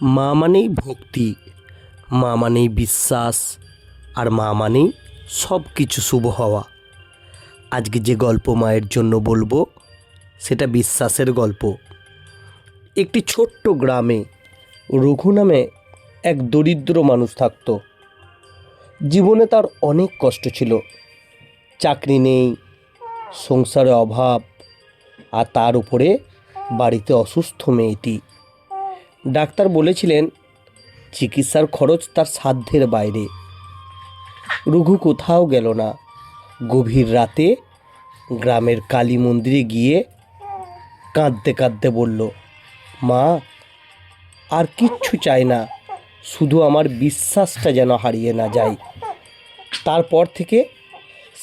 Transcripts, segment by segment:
মা মানেই ভক্তি, মা মানেই বিশ্বাস, আর মা মানেই সব কিছু শুভ হওয়া। আজকে যে গল্প মায়ের জন্য বলবো সেটা বিশ্বাসের গল্প। একটি ছোট্ট গ্রামে রঘু নামে এক দরিদ্র মানুষ থাকত। জীবনে তার অনেক কষ্ট ছিল। চাকরি নেই, সংসারে অভাব, আর তার উপরে বাড়িতে অসুস্থ মেয়েটি। ডাক্তার বলেছিলেন চিকিৎসার খরচ তার সাধ্যের বাইরে। রঘু কোথাও গেল না। গভীর রাতে গ্রামের কালী মন্দিরে গিয়ে কাঁদতে কাঁদতে বলল, মা, আর কিচ্ছু চাই না, শুধু আমার বিশ্বাসটা যেন হারিয়ে না যায়। তারপর থেকে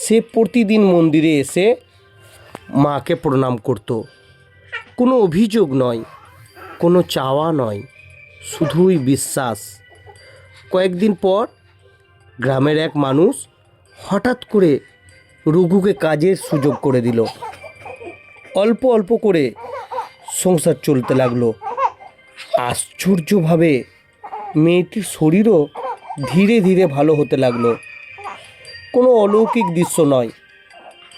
সে প্রতিদিন মন্দিরে এসে মাকে প্রণাম করত। কোনো অভিযোগ নয়, কোনো চাওয়া নয়, শুধুই বিশ্বাস। কয়েকদিন পর গ্রামের এক মানুষ হঠাৎ করে রঘুকে কাজের সুযোগ করে দিল। অল্প অল্প করে সংসার চলতে লাগলো। আশ্চর্যভাবে মেয়েটির শরীরও ধীরে ধীরে ভালো হতে লাগলো। কোনো অলৌকিক দৃশ্য নয়,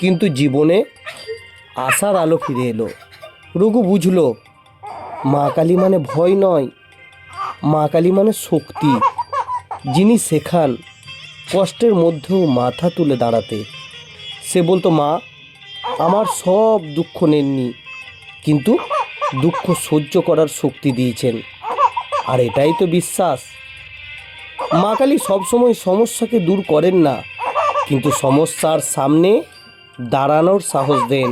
কিন্তু জীবনে আশার আলো ফিরে এলো। রঘু বুঝলো মা কালী মানে ভয় নয়, মা কালী মানে শক্তি, যিনি শেখান কষ্টের মধ্যেও মাথা তুলে দাঁড়াতে। সে বলতো, মা, আমার সব দুঃখ নেননি, কিন্তু দুঃখ সহ্য করার শক্তি দিয়েছেন, আর এটাই তো বিশ্বাস। মা কালী সবসময় সমস্যাকে দূর করেন না, কিন্তু সমস্যার সামনে দাঁড়ানোর সাহস দেন।